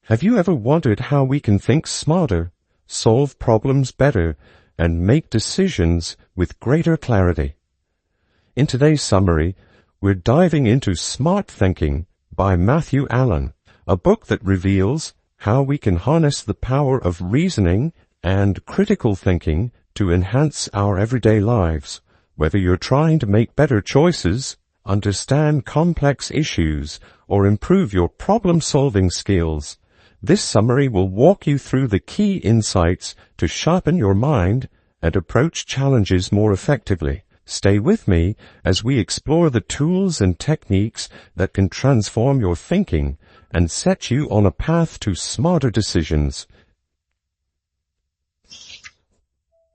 Have you ever wondered how we can think smarter, solve problems better, and make decisions with greater clarity? In today's summary, we're diving into Smart Thinking by Matthew Allen, a book that reveals how we can harness the power of reasoning and critical thinking to enhance our everyday lives. Whether you're trying to make better choices, understand complex issues, or improve your problem-solving skills, this summary will walk you through the key insights to sharpen your mind and approach challenges more effectively. Stay with me as we explore the tools and techniques that can transform your thinking and set you on a path to smarter decisions.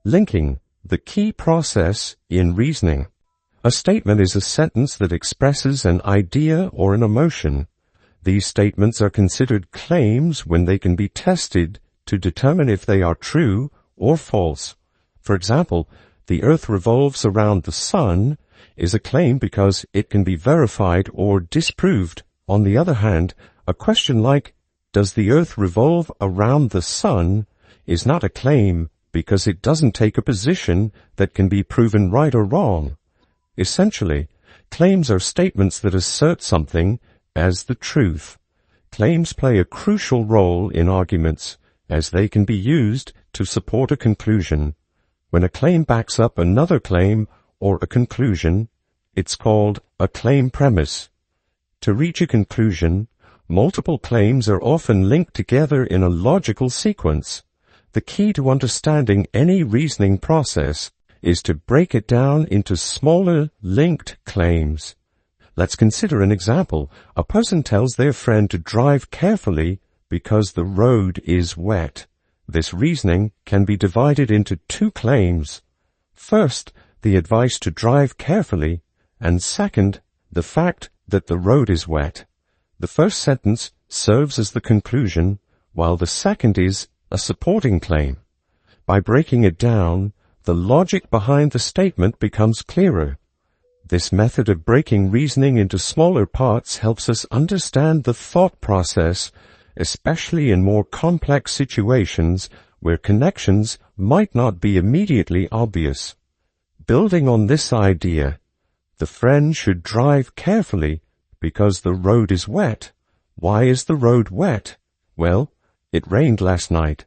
Linking, the key process in reasoning. A statement is a sentence that expresses an idea or an emotion. These statements are considered claims when they can be tested to determine if they are true or false. For example, the earth revolves around the sun is a claim because it can be verified or disproved. On the other hand, a question like, does the earth revolve around the sun, is not a claim because it doesn't take a position that can be proven right or wrong. Essentially, claims are statements that assert something as the truth. Claims play a crucial role in arguments, as they can be used to support a conclusion. When a claim backs up another claim or a conclusion, it's called a claim premise. To reach a conclusion, multiple claims are often linked together in a logical sequence. The key to understanding any reasoning process is to break it down into smaller, linked claims. Let's consider an example. A person tells their friend to drive carefully because the road is wet. This reasoning can be divided into two claims. First, the advice to drive carefully, and second, the fact that the road is wet. The first sentence serves as the conclusion, while the second is a supporting claim. By breaking it down, the logic behind the statement becomes clearer. This method of breaking reasoning into smaller parts helps us understand the thought process, especially in more complex situations where connections might not be immediately obvious. Building on this idea, the friend should drive carefully because the road is wet. Why is the road wet? Well, it rained last night.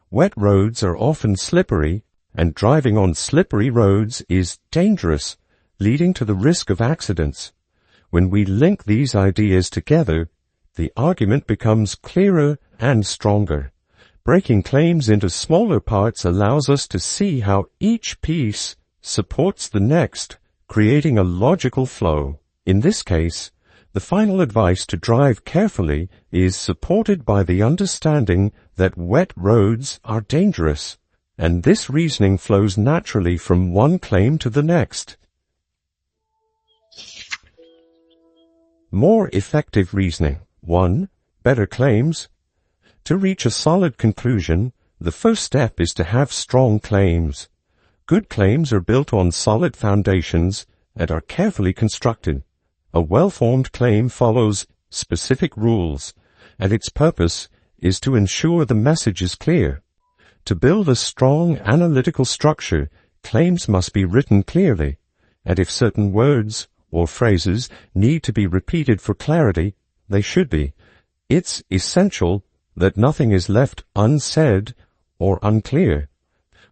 Wet roads are often slippery, and driving on slippery roads is dangerous, leading to the risk of accidents. When we link these ideas together, the argument becomes clearer and stronger. Breaking claims into smaller parts allows us to see how each piece supports the next, creating a logical flow. In this case, the final advice to drive carefully is supported by the understanding that wet roads are dangerous, and this reasoning flows naturally from one claim to the next. More effective reasoning. 1. Better claims. To reach a solid conclusion, the first step is to have strong claims. Good claims are built on solid foundations and are carefully constructed. A well-formed claim follows specific rules, and its purpose is to ensure the message is clear. To build a strong analytical structure, claims must be written clearly, and if certain words or phrases need to be repeated for clarity, they should be. It's essential that nothing is left unsaid or unclear.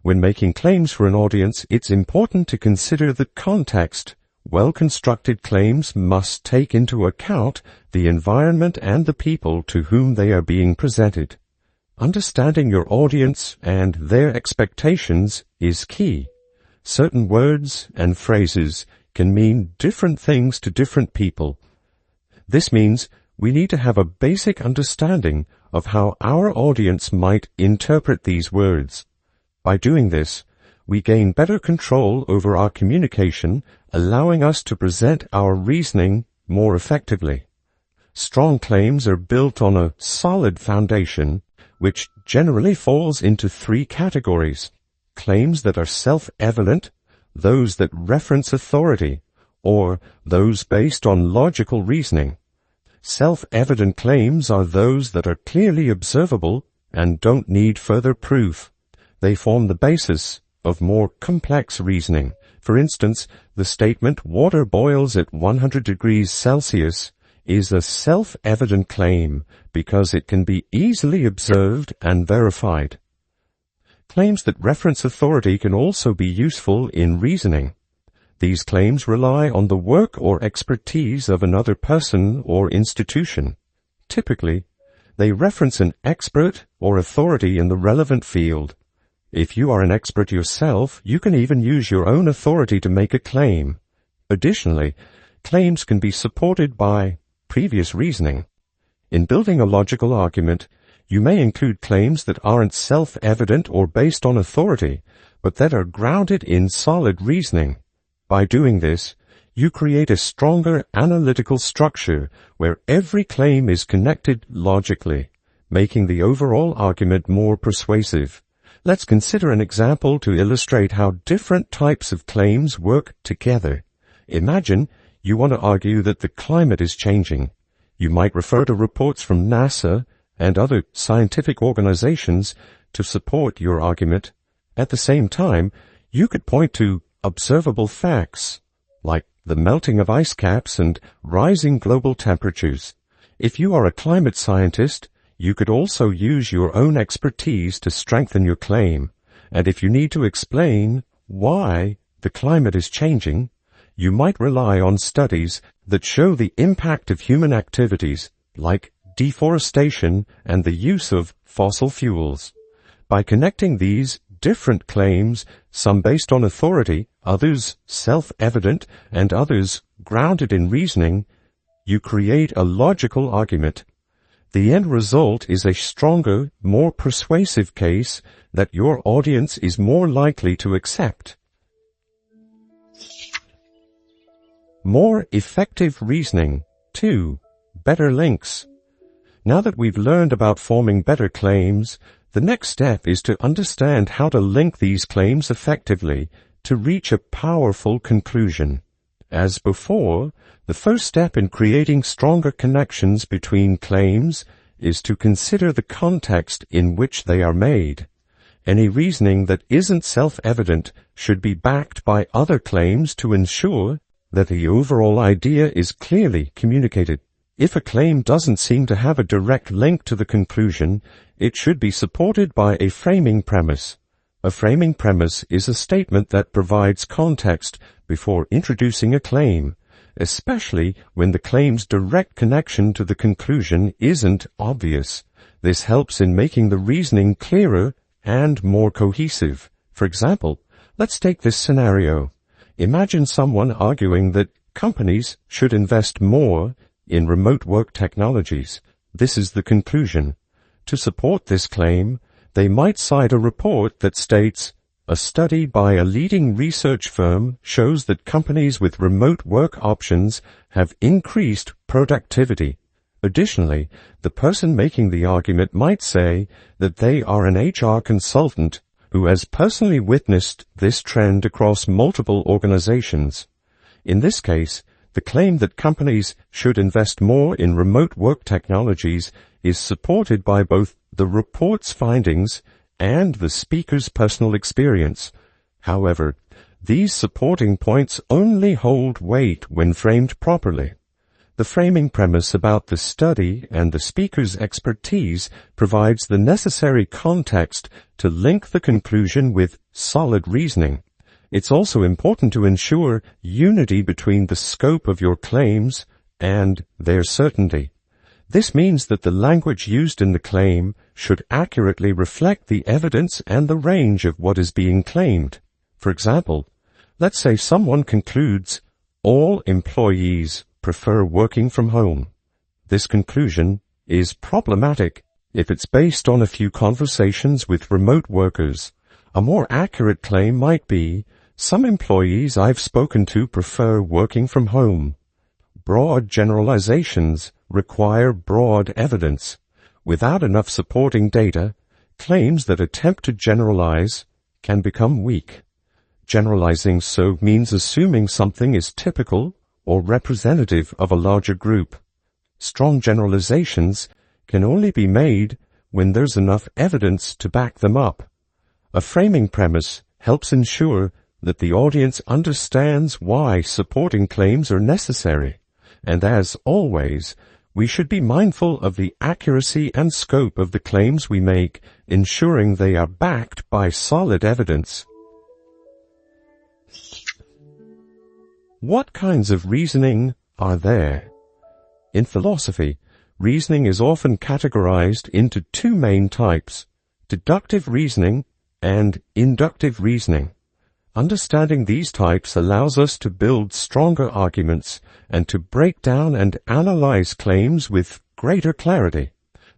When making claims for an audience, it's important to consider the context. Well-constructed claims must take into account the environment and the people to whom they are being presented. Understanding your audience and their expectations is key. Certain words and phrases can mean different things to different people. This means we need to have a basic understanding of how our audience might interpret these words. By doing this, we gain better control over our communication, allowing us to present our reasoning more effectively. Strong claims are built on a solid foundation, which generally falls into three categories: claims that are self-evident, those that reference authority, or those based on logical reasoning. Self-evident claims are those that are clearly observable and don't need further proof. They form the basis of more complex reasoning. For instance, the statement, "Water boils at 100 degrees Celsius," is a self-evident claim because it can be easily observed and verified. Claims that reference authority can also be useful in reasoning. These claims rely on the work or expertise of another person or institution. Typically, they reference an expert or authority in the relevant field. If you are an expert yourself, you can even use your own authority to make a claim. Additionally, claims can be supported by previous reasoning. In building a logical argument, you may include claims that aren't self-evident or based on authority, but that are grounded in solid reasoning. By doing this, you create a stronger analytical structure where every claim is connected logically, making the overall argument more persuasive. Let's consider an example to illustrate how different types of claims work together. Imagine you want to argue that the climate is changing. You might refer to reports from NASA and other scientific organizations to support your argument. At the same time, you could point to observable facts, like the melting of ice caps and rising global temperatures. If you are a climate scientist, you could also use your own expertise to strengthen your claim. And if you need to explain why the climate is changing, you might rely on studies that show the impact of human activities, like deforestation and the use of fossil fuels. By connecting these different claims, some based on authority, others self-evident, and others grounded in reasoning, you create a logical argument. The end result is a stronger, more persuasive case that your audience is more likely to accept. More effective reasoning. 2. Better links. Now that we've learned about forming better claims, the next step is to understand how to link these claims effectively to reach a powerful conclusion. As before, the first step in creating stronger connections between claims is to consider the context in which they are made. Any reasoning that isn't self-evident should be backed by other claims to ensure that the overall idea is clearly communicated. If a claim doesn't seem to have a direct link to the conclusion, it should be supported by a framing premise. A framing premise is a statement that provides context before introducing a claim, especially when the claim's direct connection to the conclusion isn't obvious. This helps in making the reasoning clearer and more cohesive. For example, let's take this scenario. Imagine someone arguing that companies should invest more in remote work technologies. This is the conclusion. To support this claim, they might cite a report that states, "A study by a leading research firm shows that companies with remote work options have increased productivity." Additionally, the person making the argument might say that they are an HR consultant who has personally witnessed this trend across multiple organizations. In this case, the claim that companies should invest more in remote work technologies is supported by both the report's findings and the speaker's personal experience. However, these supporting points only hold weight when framed properly. The framing premise about the study and the speaker's expertise provides the necessary context to link the conclusion with solid reasoning. It's also important to ensure unity between the scope of your claims and their certainty. This means that the language used in the claim should accurately reflect the evidence and the range of what is being claimed. For example, let's say someone concludes, "All employees prefer working from home." This conclusion is problematic if it's based on a few conversations with remote workers. A more accurate claim might be, "Some employees I've spoken to prefer working from home." Broad generalizations require broad evidence. Without enough supporting data, claims that attempt to generalize can become weak. Generalizing so means assuming something is typical or representative of a larger group. Strong generalizations can only be made when there's enough evidence to back them up. A framing premise helps ensure that the audience understands why supporting claims are necessary, and as always, we should be mindful of the accuracy and scope of the claims we make, ensuring they are backed by solid evidence. What kinds of reasoning are there? In philosophy, reasoning is often categorized into two main types: deductive reasoning and inductive reasoning. Understanding these types allows us to build stronger arguments and to break down and analyze claims with greater clarity.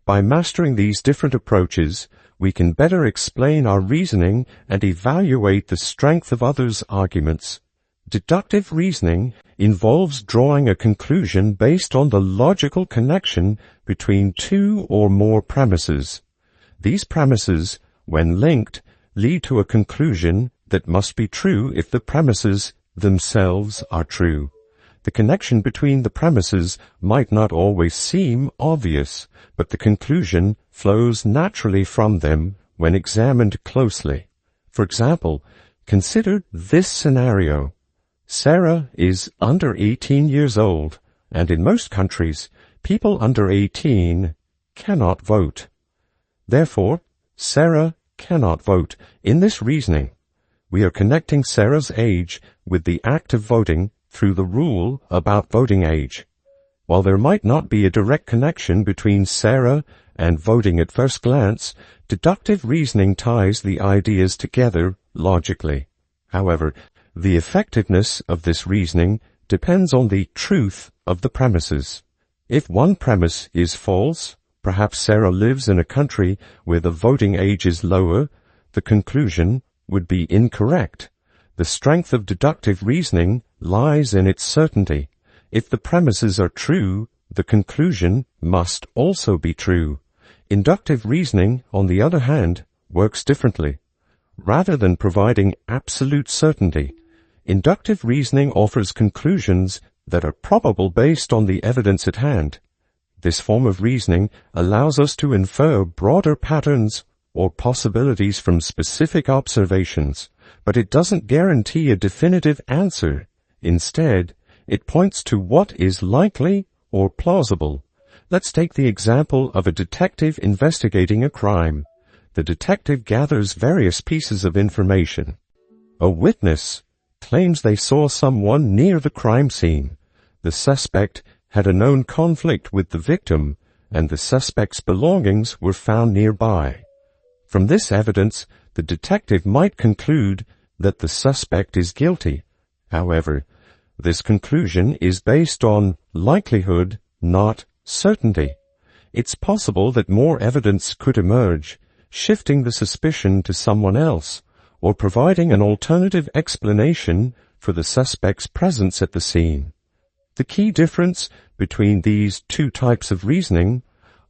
By mastering these different approaches, we can better explain our reasoning and evaluate the strength of others' arguments. Deductive reasoning involves drawing a conclusion based on the logical connection between two or more premises. These premises, when linked, lead to a conclusion that must be true if the premises themselves are true. The connection between the premises might not always seem obvious, but the conclusion flows naturally from them when examined closely. For example, consider this scenario. Sarah is under 18 years old, and in most countries, people under 18 cannot vote. Therefore, Sarah cannot vote. In this reasoning, we are connecting Sarah's age with the act of voting through the rule about voting age. While there might not be a direct connection between Sarah and voting at first glance, deductive reasoning ties the ideas together logically. However, the effectiveness of this reasoning depends on the truth of the premises. If one premise is false, perhaps Sarah lives in a country where the voting age is lower, the conclusion would be incorrect. The strength of deductive reasoning lies in its certainty. If the premises are true, the conclusion must also be true. Inductive reasoning, on the other hand, works differently. Rather than providing absolute certainty, inductive reasoning offers conclusions that are probable based on the evidence at hand. This form of reasoning allows us to infer broader patterns or possibilities from specific observations, but it doesn't guarantee a definitive answer. Instead, it points to what is likely or plausible. Let's take the example of a detective investigating a crime. The detective gathers various pieces of information. A witness claims they saw someone near the crime scene. The suspect had a known conflict with the victim, and the suspect's belongings were found nearby. From this evidence, the detective might conclude that the suspect is guilty. However, this conclusion is based on likelihood, not certainty. It's possible that more evidence could emerge, shifting the suspicion to someone else, or providing an alternative explanation for the suspect's presence at the scene. The key difference between these two types of reasoning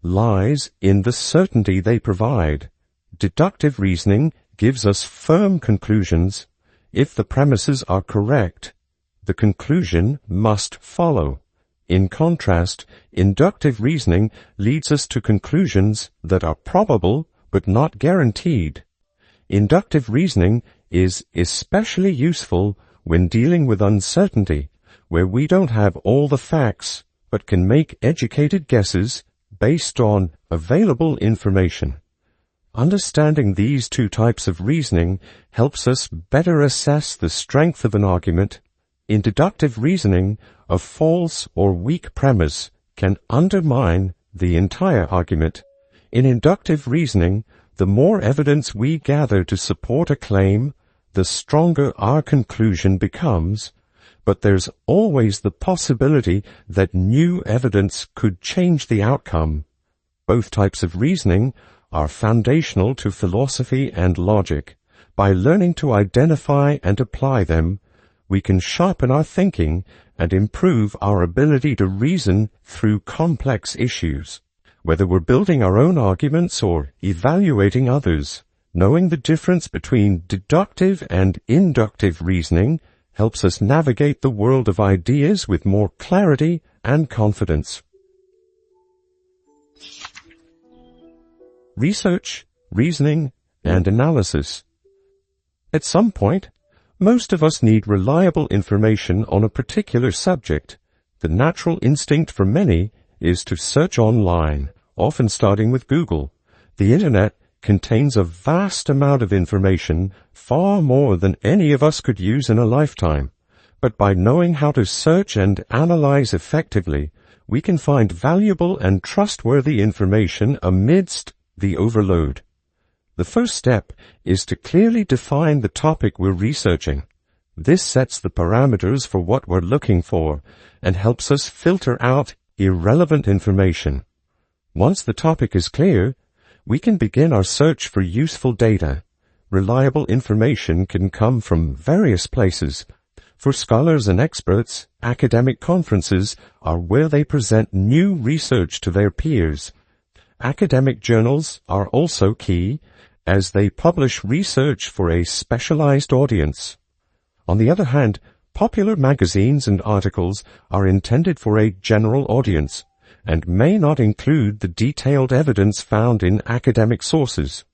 lies in the certainty they provide. Deductive reasoning gives us firm conclusions. If the premises are correct, the conclusion must follow. In contrast, inductive reasoning leads us to conclusions that are probable but not guaranteed. Inductive reasoning is especially useful when dealing with uncertainty, where we don't have all the facts but can make educated guesses based on available information. Understanding these two types of reasoning helps us better assess the strength of an argument. In deductive reasoning, a false or weak premise can undermine the entire argument. In inductive reasoning, the more evidence we gather to support a claim, the stronger our conclusion becomes, but there's always the possibility that new evidence could change the outcome. Both types of reasoning are foundational to philosophy and logic. By learning to identify and apply them, we can sharpen our thinking and improve our ability to reason through complex issues. Whether we're building our own arguments or evaluating others, knowing the difference between deductive and inductive reasoning helps us navigate the world of ideas with more clarity and confidence. research, reasoning, and analysis. At some point, most of us need reliable information on a particular subject. The natural instinct for many is to search online, often starting with Google. The Internet contains a vast amount of information, far more than any of us could use in a lifetime. But by knowing how to search and analyze effectively, we can find valuable and trustworthy information amidst the overload. The first step is to clearly define the topic we're researching. This sets the parameters for what we're looking for and helps us filter out irrelevant information. Once the topic is clear, we can begin our search for useful data. Reliable information can come from various places. For scholars and experts, academic conferences are where they present new research to their peers. Academic journals are also key, as they publish research for a specialized audience. On the other hand, popular magazines and articles are intended for a general audience and may not include the detailed evidence found in academic sources.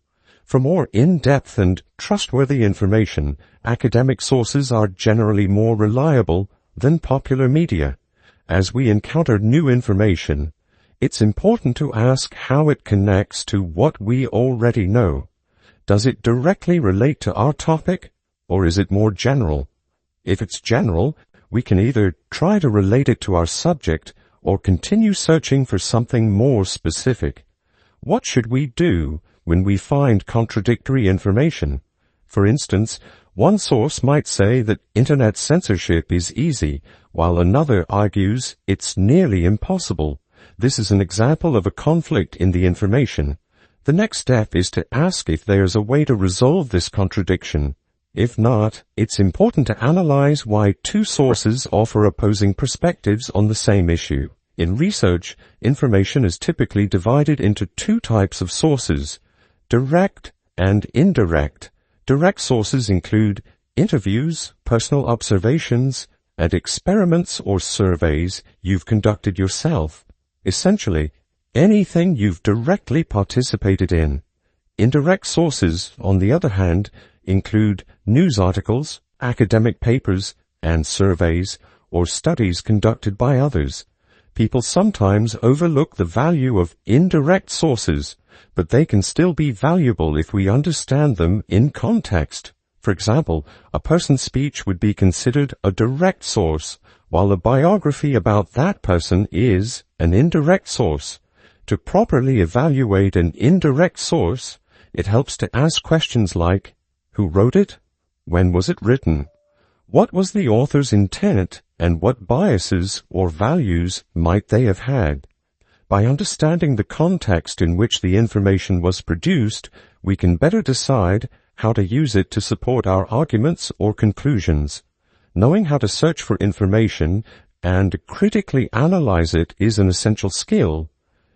For more in-depth and trustworthy information, academic sources are generally more reliable than popular media. As we encounter new information, it's important to ask how it connects to what we already know. Does it directly relate to our topic, or is it more general? If it's general, we can either try to relate it to our subject or continue searching for something more specific. What should we do when we find contradictory information? For instance, one source might say that Internet censorship is easy, while another argues it's nearly impossible. This is an example of a conflict in the information. The next step is to ask if there's a way to resolve this contradiction. If not, it's important to analyze why two sources offer opposing perspectives on the same issue. In research, information is typically divided into two types of sources: direct and indirect. Direct sources include interviews, personal observations, and experiments or surveys you've conducted yourself. Essentially, anything you've directly participated in. Indirect sources, on the other hand, include news articles, academic papers, and surveys or studies conducted by others. People sometimes overlook the value of indirect sources, but they can still be valuable if we understand them in context. For example, a person's speech would be considered a direct source, while a biography about that person is an indirect source. To properly evaluate an indirect source, it helps to ask questions like, who wrote it? When was it written? What was the author's intent, and what biases or values might they have had? By understanding the context in which the information was produced, we can better decide how to use it to support our arguments or conclusions. Knowing how to search for information and critically analyze it is an essential skill.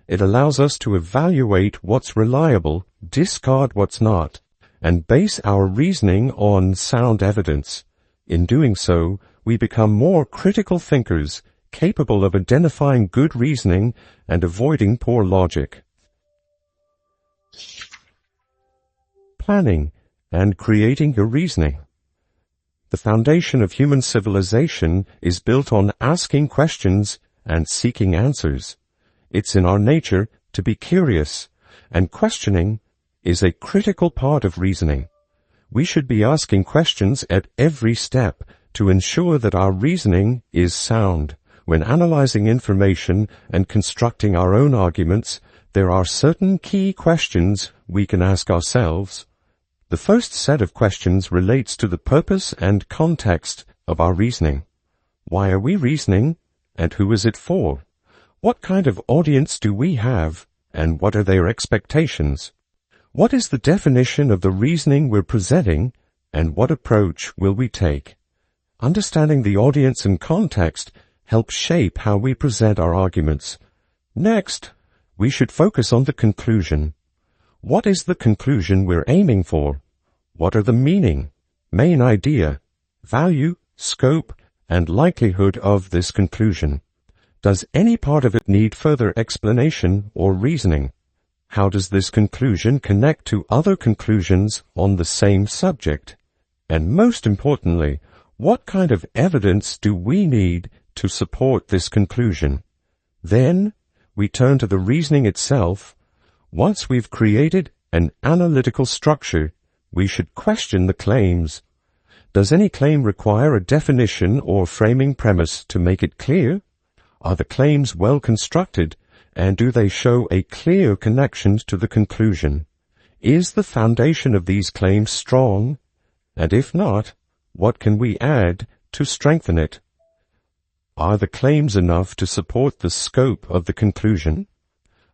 It allows us to evaluate what's reliable, discard what's not, and base our reasoning on sound evidence. In doing so, we become more critical thinkers, capable of identifying good reasoning and avoiding poor logic. Planning and creating your reasoning. The foundation of human civilization is built on asking questions and seeking answers. It's in our nature to be curious, and questioning is a critical part of reasoning. We should be asking questions at every step to ensure that our reasoning is sound. When analyzing information and constructing our own arguments, there are certain key questions we can ask ourselves. The first set of questions relates to the purpose and context of our reasoning. Why are we reasoning, and who is it for? What kind of audience do we have, and what are their expectations? What is the definition of the reasoning we're presenting, and what approach will we take? Understanding the audience and context helps shape how we present our arguments. Next, we should focus on the conclusion. What is the conclusion we're aiming for? What are the meaning, main idea, value, scope, and likelihood of this conclusion? Does any part of it need further explanation or reasoning? How does this conclusion connect to other conclusions on the same subject? And most importantly, what kind of evidence do we need to support this conclusion? Then, we turn to the reasoning itself. Once we've created an analytical structure, we should question the claims. Does any claim require a definition or framing premise to make it clear? Are the claims well constructed, and do they show a clear connection to the conclusion? Is the foundation of these claims strong? And if not, what can we add to strengthen it? Are the claims enough to support the scope of the conclusion?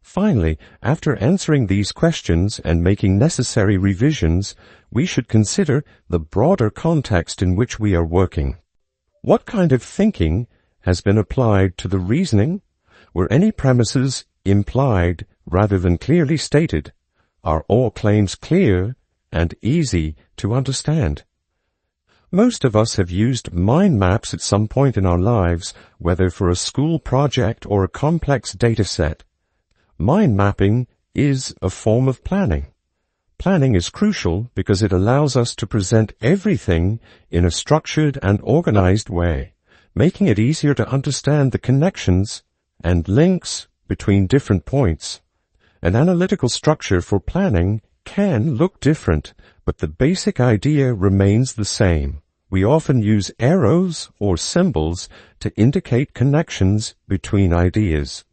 Finally, after answering these questions and making necessary revisions, we should consider the broader context in which we are working. What kind of thinking has been applied to the reasoning? Were any premises implied rather than clearly stated? Are all claims clear and easy to understand? Most of us have used mind maps at some point in our lives, whether for a school project or a complex data set. Mind mapping is a form of planning. Planning is crucial because it allows us to present everything in a structured and organized way, making it easier to understand the connections and links between different points. An analytical structure for planning can look different, but the basic idea remains the same. We often use arrows or symbols to indicate connections between ideas.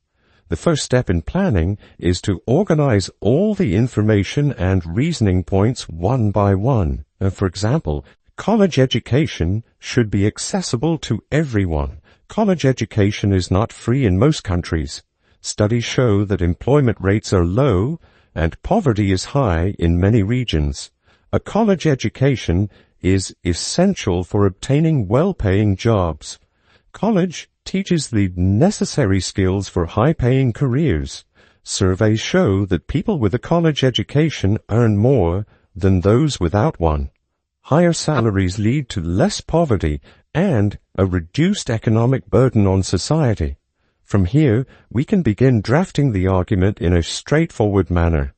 The first step in planning is to organize all the information and reasoning points one by one. For example, college education should be accessible to everyone. College education is not free in most countries. Studies show that employment rates are low and poverty is high in many regions. A college education is essential for obtaining well-paying jobs. College teaches the necessary skills for high-paying careers. Surveys show that people with a college education earn more than those without one. Higher salaries lead to less poverty and a reduced economic burden on society. From here, we can begin drafting the argument in a straightforward manner.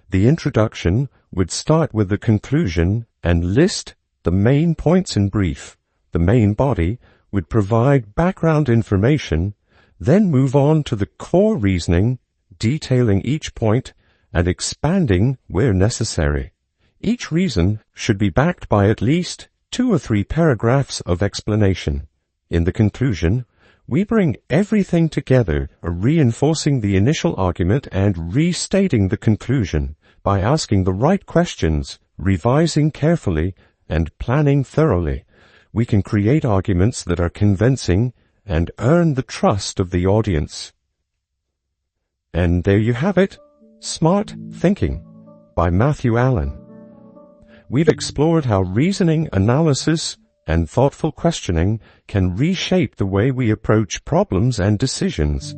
The introduction would start with the conclusion and list the main points in brief. The main body would provide background information, then move on to the core reasoning, detailing each point and expanding where necessary. Each reason should be backed by at least 2 or 3 paragraphs of explanation. In the conclusion, we bring everything together, reinforcing the initial argument and restating the conclusion by asking the right questions, revising carefully, and planning thoroughly. We can create arguments that are convincing and earn the trust of the audience. And there you have it, Smart Thinking by Matthew Allen. We've explored how reasoning, analysis, and thoughtful questioning can reshape the way we approach problems and decisions.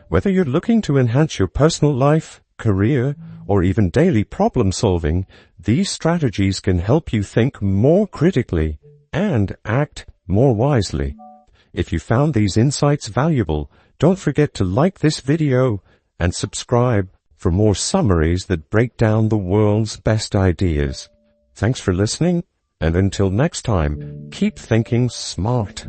Whether you're looking to enhance your personal life, career, or even daily problem solving, these strategies can help you think more critically and act more wisely. If you found these insights valuable, don't forget to like this video and subscribe for more summaries that break down the world's best ideas. Thanks for listening, and until next time, keep thinking smart.